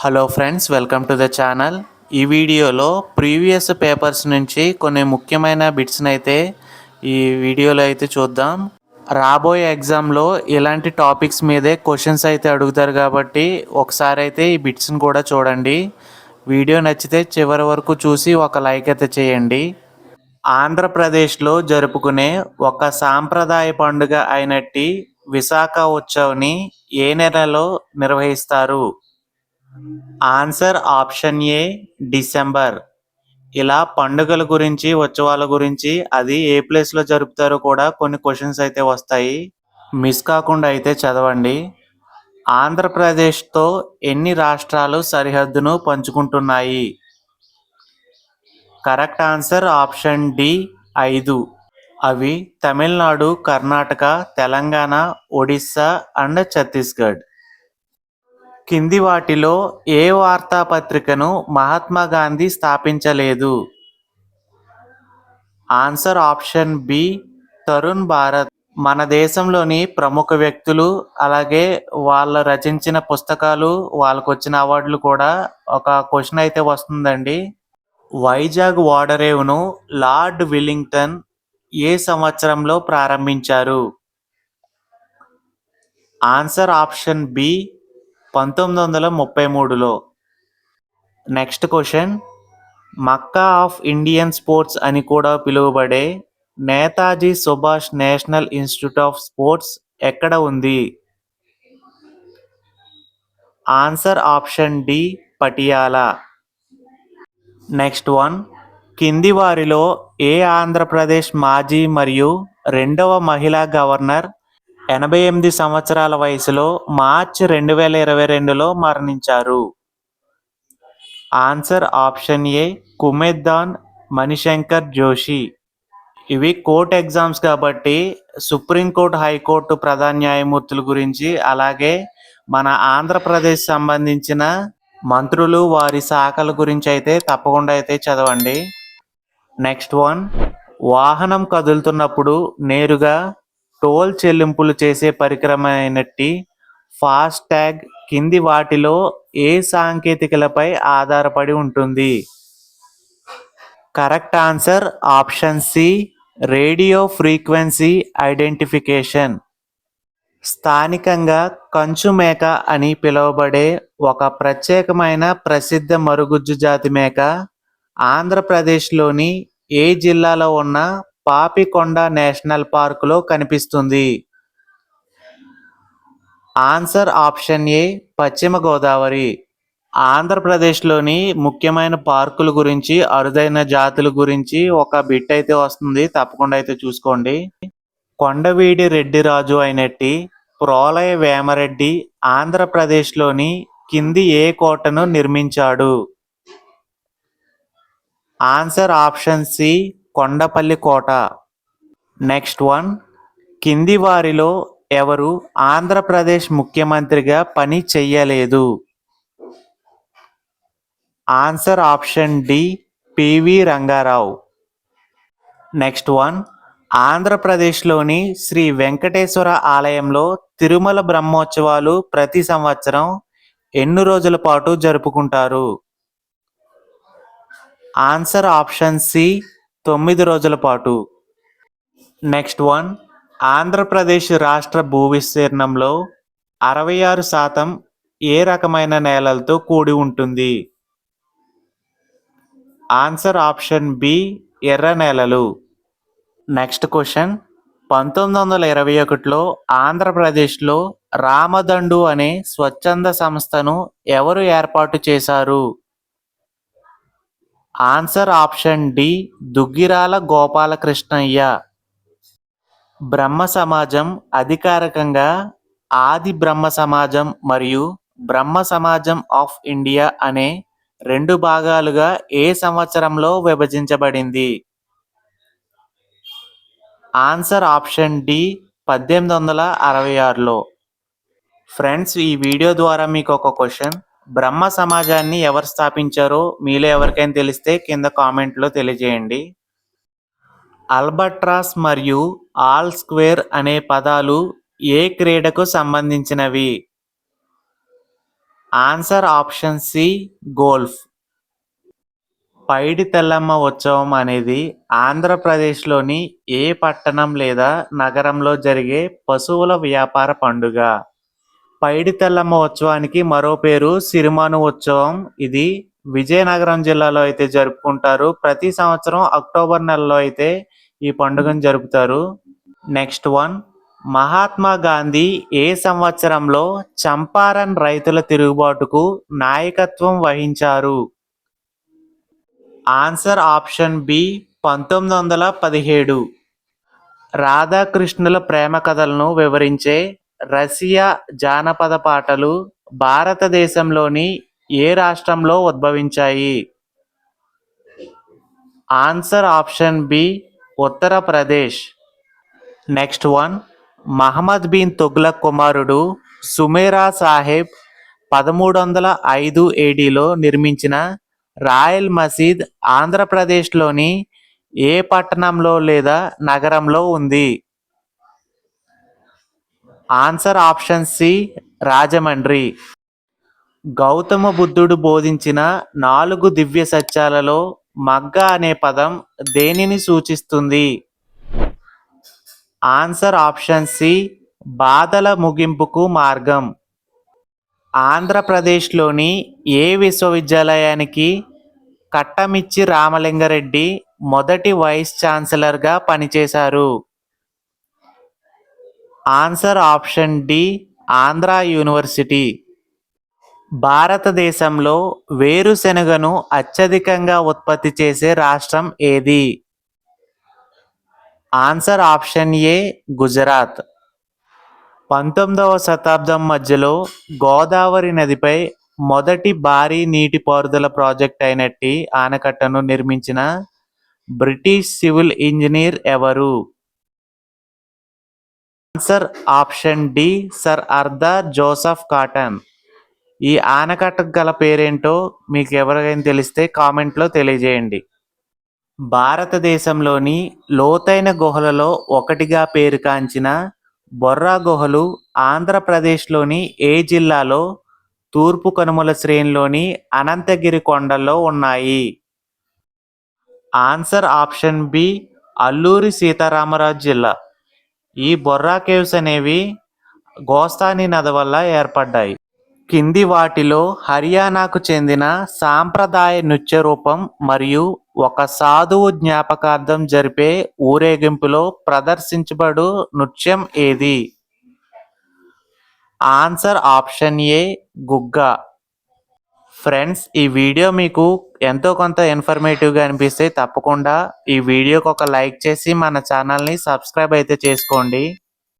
Hello friends, welcome to the channel. ఈ వీడియోలో previous papers నుంచి కొన్ని ముఖ్యమైన బిట్స్ని అయితే ఈ వీడియోలో అయితే చూద్దాం. రాబోయే ఎగ్జామ్లో ఇలాంటి టాపిక్స్ మీదే క్వశ్చన్స్ అయితే అడుగుతారు కాబట్టి ఒకసారి అయితే ఈ బిట్స్ని కూడా చూడండి. వీడియో నచ్చితే చివరి వరకు చూసి ఒక లైక్ అయితే చేయండి. ఆంధ్రప్రదేశ్లో జరుపుకునే ఒక సాంప్రదాయ పండుగ అయినట్టి విశాఖ ఉత్సవ్ని ఏ నెలలో నిర్వహిస్తారు? ఆన్సర్ ఆప్షన్ ఏ డిసెంబర్. ఇలా పండుగల గురించి, ఉత్సవాల గురించి, అది ఏ ప్లేస్లో జరుపుతారో కూడా కొన్ని క్వశ్చన్స్ అయితే వస్తాయి. మిస్ కాకుండా అయితే చదవండి. ఆంధ్రప్రదేశ్తో ఎన్ని రాష్ట్రాలు సరిహద్దును పంచుకుంటున్నాయి? Correct answer option D 5. అవి తమిళనాడు, కర్ణాటక, తెలంగాణ, ఒడిస్సా అండ్ ఛత్తీస్గఢ్. కింది వాటిలో ఏ వార్తాపత్రికను మహాత్మా గాంధీ స్థాపించలేదు? Answer option B Tarun Bharat. మన దేశంలోని ప్రముఖ వ్యక్తులు, అలాగే వాళ్ళు రచించిన పుస్తకాలు, వాళ్ళకు వచ్చిన అవార్డులు కూడా ఒక క్వశ్చన్ అయితే వస్తుందండి. వైజాగ్ ఓడరేవును లార్డ్ విల్లింగ్టన్ ఏ సంవత్సరంలో ప్రారంభించారు? ఆన్సర్ ఆప్షన్ బి 1933లో. Next question. Mecca of Indian sports అని కూడా పిలువబడే Netaji Subhash national institute of sports ఎక్కడ ఉంది? Answer option D Patiala. Next one. కింది వారిలో ఏ ఆంధ్రప్రదేశ్ మాజీ మరియు రెండవ మహిళా గవర్నర్ 88 సంవత్సరాల వయసులో మార్చి 2022లో మరణించారు? ఆన్సర్ ఆప్షన్ ఏ కుమేద్దాన్ మణిశంకర్ జోషి. ఇవి కోర్ట్ ఎగ్జామ్స్ కాబట్టి సుప్రీంకోర్టు, హైకోర్టు ప్రధాన న్యాయమూర్తుల గురించి, అలాగే మన ఆంధ్రప్రదేశ్ సంబంధించిన మంత్రులు, వారి శాఖల గురించి అయితే తప్పకుండా అయితే చదవండి. Next one. వాహనం కదులుతున్నప్పుడు నేరుగా టోల్ చెల్లింపులు చేసే పరికరమైనట్టి ఫాస్ట్ ట్యాగ్ కింది వాటిలో ఏ సాంకేతికలపై ఆధారపడి ఉంటుంది? Correct answer option C radio frequency identification. స్థానికంగా కంచు మేక అని పిలువబడే ఒక ప్రత్యేకమైన ప్రసిద్ధ మరుగుజ్జు జాతి మేక ఆంధ్రప్రదేశ్లోని ఏ జిల్లాలో ఉన్న పాపికొండ నేషనల్ పార్కులో కనిపిస్తుంది? ఆన్సర్ ఆప్షన్ ఏ పశ్చిమ గోదావరి. ఆంధ్రప్రదేశ్లోని ముఖ్యమైన పార్కుల గురించి, అరుదైన జాతుల గురించి ఒక బిట్ అయితే వస్తుంది, తప్పకుండా అయితే చూసుకోండి. కొండవీడి రెడ్డిరాజు అయినట్టి ప్రోలయ వేమరెడ్డి ఆంధ్రప్రదేశ్లోని కింది ఏ కోటను నిర్మించాడు? ఆన్సర్ ఆప్షన్ సి కొండపల్లి కోట. Next one. కింది వారిలో ఎవరు ఆంధ్రప్రదేశ్ ముఖ్యమంత్రిగా పని చెయ్యలేదు? Answer option D PV Rangarao. Next one. ఆంధ్రప్రదేశ్లోని శ్రీ వెంకటేశ్వర ఆలయంలో తిరుమల బ్రహ్మోత్సవాలు ప్రతి సంవత్సరం ఎన్ని రోజుల పాటు జరుపుకుంటారు? ఆన్సర్ ఆప్షన్ సి 9 రోజుల పాటు. Next one. ఆంధ్రప్రదేశ్ రాష్ట్ర భూ విస్తీర్ణంలో 66% ఏ రకమైన నేలలతో కూడి ఉంటుంది? ఆన్సర్ ఆప్షన్ బి ఎర్ర నేలలు. Next question. 1921లో ఆంధ్రప్రదేశ్లో రామదండు అనే స్వచ్ఛంద సంస్థను ఎవరు ఏర్పాటు చేశారు? Answer option D Duggirala Gopalakrishnayya. Brahmo Samaj అధికారికంగా ఆది బ్రహ్మ సమాజం మరియు బ్రహ్మ సమాజం ఆఫ్ ఇండియా అనే 2 భాగాలుగా ఏ సంవత్సరంలో విభజించబడింది? ఆన్సర్ ఆప్షన్ డి 1866లో. ఫ్రెండ్స్, ఈ వీడియో ద్వారా మీకు ఒక క్వశ్చన్. బ్రహ్మ సమాజాన్ని ఎవరు స్థాపించారో మీలో ఎవరికైనా తెలిస్తే కింద కామెంట్లో తెలియజేయండి. అల్బట్రాస్ మరియు ఆల్ స్క్వేర్ అనే పదాలు ఏ క్రీడకు సంబంధించినవి? Answer option C golf. Paidi Tellamma ఉత్సవం అనేది ఆంధ్రప్రదేశ్లోని ఏ పట్టణం లేదా నగరంలో జరిగే పశువుల వ్యాపార పండుగ? పైడి తెల్లమ్మ ఉత్సవానికి మరో పేరు సిరిమాను ఉత్సవం. ఇది విజయనగరం జిల్లాలో అయితే జరుపుకుంటారు. ప్రతి సంవత్సరం అక్టోబర్ నెలలో అయితే ఈ పండుగను జరుపుతారు. నెక్స్ట్ వన్, మహాత్మా గాంధీ ఏ సంవత్సరంలో చంపారన్ రైతుల తిరుగుబాటుకు నాయకత్వం వహించారు? Answer option B 1917. రాధాకృష్ణుల ప్రేమ కథలను వివరించే రష్యా జానపద పాటలు భారతదేశంలోని ఏ రాష్ట్రంలో ఉద్భవించాయి? Answer option B Uttar Pradesh. Next one, Muhammad bin Tughlaq కుమారుడు సుమేరా సాహెబ్ 1305 ఏడీలో నిర్మించిన రాయల్ మసీద్ ఆంధ్రప్రదేశ్లోని ఏ పట్టణంలో లేదా నగరంలో ఉంది? Answer option C Rajahmundry. గౌతమ బుద్ధుడు బోధించిన 4 దివ్య సత్యాలలో మగ్గ అనే పదం దేనిని సూచిస్తుంది? ఆన్సర్ ఆప్షన్ సి బాధల ముగింపుకు మార్గం. ఆంధ్రప్రదేశ్లోని ఏ విశ్వవిద్యాలయానికి కట్టమిచ్చి రామలింగారెడ్డి మొదటి వైస్ ఛాన్సలర్గా పనిచేశారు? Answer option D Andhra university. భారతదేశంలో వేరుశెనగను అత్యధికంగా ఉత్పత్తి చేసే రాష్ట్రం ఏది? Answer option A Gujarat. 19వ శతాబ్దం మధ్యలో గోదావరి నదిపై మొదటి భారీ నీటిపారుదల ప్రాజెక్ట్ అయినట్టి ఆనకట్టను నిర్మించిన బ్రిటిష్ సివిల్ ఇంజనీర్ ఎవరు? Answer option D sir Arthur Joseph Cotton. ఈ ఆనకట్టకు గల పేరేంటో మీకు ఎవరికైనా తెలిస్తే కామెంట్లో తెలియజేయండి. భారతదేశంలోని లోతైన గుహలలో ఒకటిగా పేరుగాంచిన బొర్రా గుహలు ఆంధ్రప్రదేశ్లోని ఏ జిల్లాలో తూర్పు కనుమల శ్రేణిలోని అనంతగిరి కొండల్లో ఉన్నాయి? Answer option B Alluri Sitaramaraju జిల్లా. ఈ బొర్రా కేవ్స్ అనేవి గోస్తాని నది వల్ల ఏర్పడ్డాయి. కింది వాటిలో హర్యానాకు చెందిన సాంప్రదాయ నృత్య రూపం మరియు ఒక సాధువు జ్ఞాపకార్థం జరిపే ఊరేగింపులో ప్రదర్శించబడు నృత్యం ఏది? Answer option A Gugga. Friends, ఈ వీడియో మీకు ఎంతో కొంత ఇన్ఫర్మేటివ్గా అనిపిస్తే తప్పకుండా ఈ వీడియోకి ఒక లైక్ చేసి మన ఛానల్ని సబ్స్క్రైబ్ అయితే చేసుకోండి.